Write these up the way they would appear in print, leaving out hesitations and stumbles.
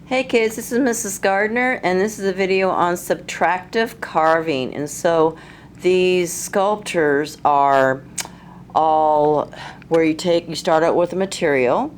Hey kids, this is Mrs. Gardner, and this is a video on subtractive carving. And so these sculptures are all where you start out with a material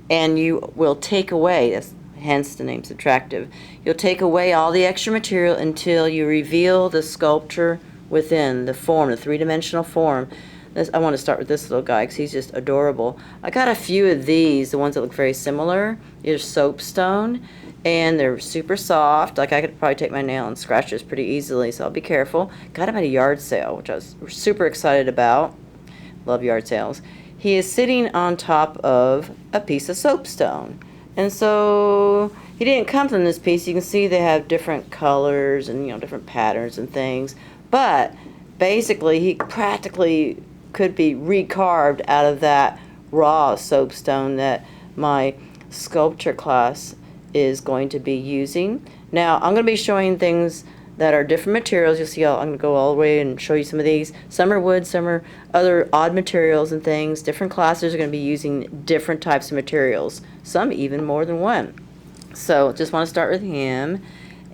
and you will take away, hence the name subtractive. You'll take away all the extra material until you reveal the sculpture within the form, the three-dimensional form. I want to start with this little guy because he's just adorable. I got a few of these, the ones that look very similar. They're soapstone, and they're super soft. Like I could probably take my nail and scratch this pretty easily, so I'll be careful. Got him at a yard sale, which I was super excited about. Love yard sales. He is sitting on top of a piece of soapstone. And so he didn't come from this piece. You can see they have different colors and different patterns and things. But basically he practically could be recarved out of that raw soapstone that my sculpture class is going to be using. Now I'm going to be showing things that are different materials. You'll see I'm going to go all the way and show you some of these. Some are wood, some are other odd materials and things. Different classes are going to be using different types of materials, some even more than one. So just want to start with him.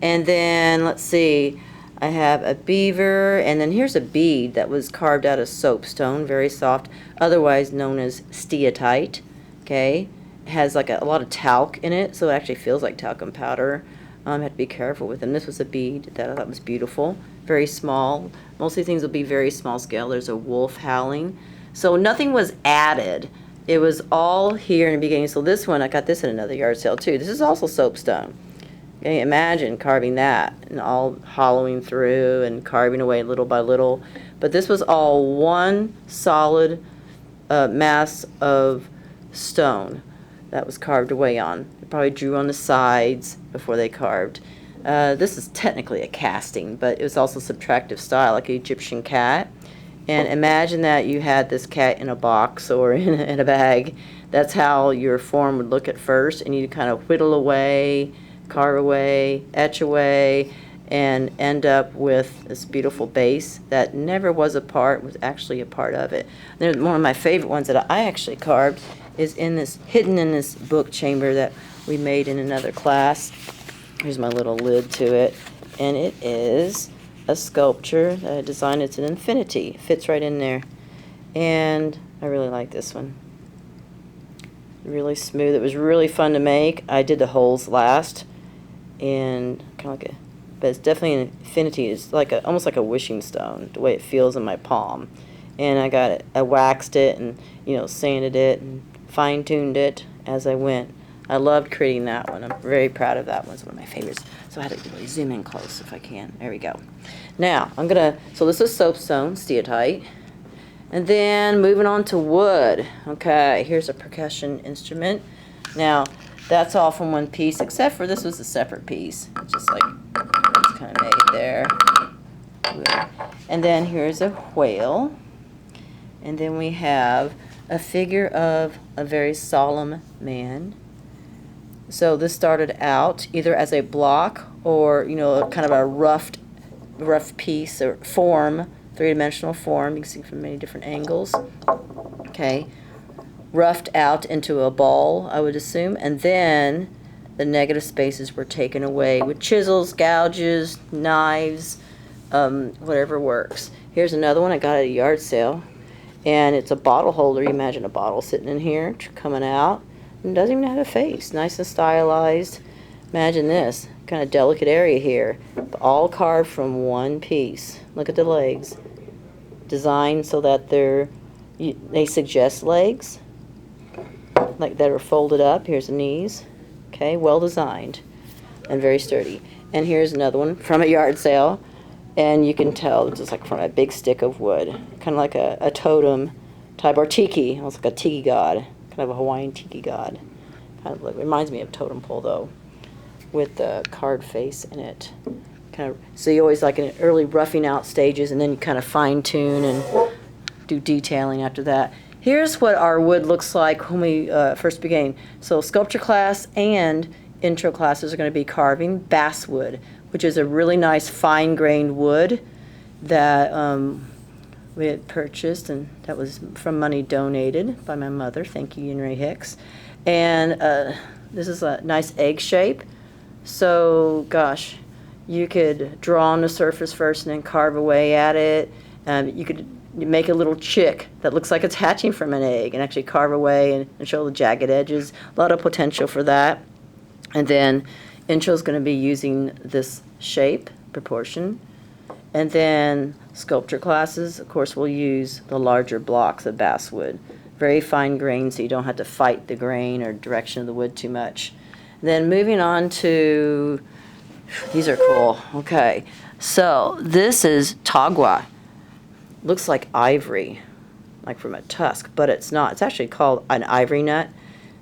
And then let's see, I have a beaver, and then here's a bead that was carved out of soapstone, very soft, otherwise known as steatite. Okay, it has like a lot of talc in it, so it actually feels like talcum powder. Have to be careful with them. This was a bead that I thought was beautiful, very small. Mostly things will be very small scale. There's a wolf howling, so nothing was added. It was all here in the beginning. So this one, I got this at another yard sale too. This is also soapstone. Okay, imagine carving that and all hollowing through and carving away little by little. But this was all one solid mass of stone that was carved away on. They probably drew on the sides before they carved. This is technically a casting, but it was also subtractive style, like an Egyptian cat. And imagine that you had this cat in a box or in a bag. That's how your form would look at first, and you kind of whittle away, carve away, etch away, and end up with this beautiful base that never was a part, was actually a part of it. There's one of my favorite ones that I actually carved is hidden in this book chamber that we made in another class. Here's my little lid to it, and it is a sculpture that I designed. It's an infinity. It fits right in there, and I really like this one. Really smooth. It was really fun to make. I did the holes last, and kind of like but it's definitely an infinity. It's like almost like a wishing stone, the way it feels in my palm. And I waxed it and sanded it and fine-tuned it as I went. I loved creating that one. I'm very proud of that one. It's one of my favorites. So I had to really zoom in close if I can. There we go. Now so this is soapstone, steatite. And then moving on to wood. Okay, here's a percussion instrument. Now that's all from one piece, except for this was a separate piece. Just like it's kind of made there. And then here's a whale. And then we have a figure of a very solemn man. So this started out either as a block or kind of a rough piece or form, three-dimensional form. You can see from many different angles. Okay, roughed out into a ball, I would assume, and then the negative spaces were taken away with chisels, gouges, knives, whatever works. Here's another one I got at a yard sale, and it's a bottle holder. You imagine a bottle sitting in here, coming out, and doesn't even have a face. Nice and stylized. Imagine this kind of delicate area here, all carved from one piece. Look at the legs, designed so that they suggest legs, like that are folded up. Here's the knees. Okay, well designed and very sturdy. And here's another one from a yard sale, and you can tell it's just like from a big stick of wood, kind of like a totem type, or tiki, almost like a tiki god, kind of a Hawaiian tiki god. Kind of reminds me of totem pole though, with the card face in it. Kind of, so you always like in early roughing out stages, and then you kind of fine tune and do detailing after that. Here's what our wood looks like when we first began. So sculpture class and intro classes are going to be carving basswood, which is a really nice fine-grained wood that we had purchased, and that was from money donated by my mother. Thank you, Ray Hicks. And This is a nice egg shape. So, gosh, you could draw on the surface first and then carve away at it. You could make a little chick that looks like it's hatching from an egg and actually carve away and show the jagged edges. A lot of potential for that. And then Incho's going to be using this shape, proportion. And then sculpture classes, of course, will use the larger blocks of basswood. Very fine grain, so you don't have to fight the grain or direction of the wood too much. Then moving on to, these are cool. Okay, so this is tagua. Looks like ivory, like from a tusk, but it's not. It's actually called an ivory nut,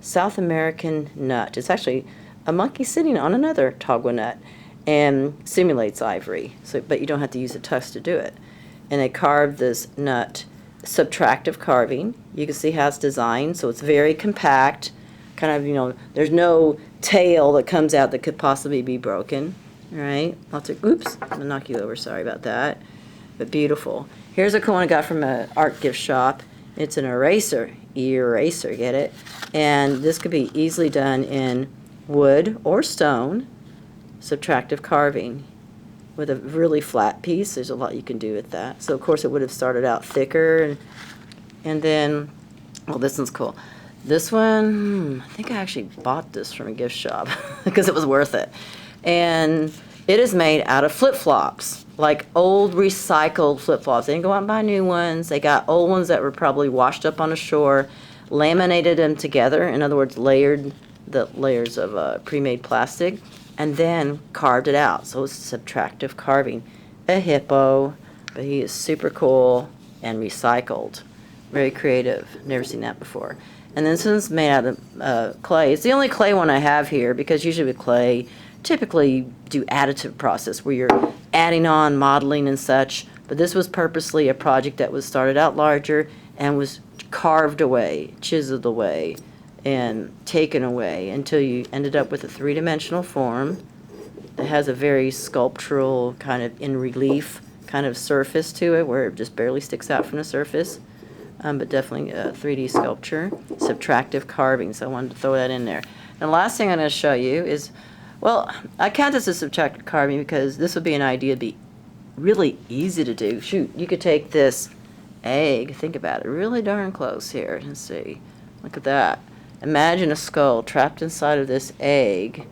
South American nut. It's actually a monkey sitting on another tagua nut and simulates ivory, so, but you don't have to use a tusk to do it. And they carved this nut, subtractive carving. You can see how it's designed, so it's very compact, kind of, you know, there's no tail that comes out that could possibly be broken, all right? Lots of, oops, I'm gonna knock you over, sorry about that, but beautiful. Here's a cool one I got from an art gift shop. It's an eraser, get it? And this could be easily done in wood or stone, subtractive carving with a really flat piece. There's a lot you can do with that. So of course it would have started out thicker, and then, well, this one's cool. This one, I think I actually bought this from a gift shop because it was worth it. And it is made out of flip-flops, like old recycled flip-flops. They didn't go out and buy new ones. They got old ones that were probably washed up on the shore, laminated them together, in other words, layered the layers of pre-made plastic, and then carved it out. So it's subtractive carving. A hippo, but he is super cool and recycled. Very creative. Never seen that before. And then this one's made out of clay. It's the only clay one I have here, because usually with clay, typically do additive process where you're adding on modeling and such. But this was purposely a project that was started out larger and was carved away, chiseled away, and taken away until you ended up with a three-dimensional form that has a very sculptural kind of in relief kind of surface to it where it just barely sticks out from the surface, but definitely a 3D sculpture, subtractive carving, so I wanted to throw that in there. And the last thing I'm going to show you is, well, I count this as subtractive carving because this would be an idea to be really easy to do. Shoot, you could take this egg, think about it, really darn close here. Let's see, look at that. Imagine a skull trapped inside of this egg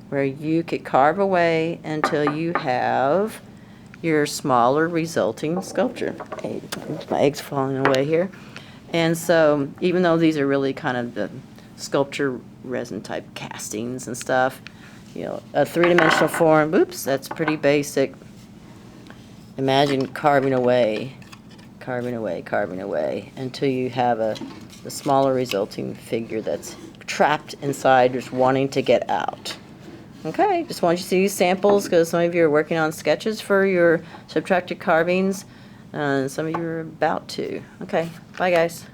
where you could carve away until you have your smaller resulting sculpture. Okay, my egg's falling away here. And so even though these are really kind of the sculpture resin type castings and stuff, you know, a three-dimensional form, oops, that's pretty basic. Imagine carving away until you have the smaller resulting figure that's trapped inside, just wanting to get out. Okay, just want you to see these samples because some of you are working on sketches for your subtractive carvings, and some of you are about to. Okay, bye guys.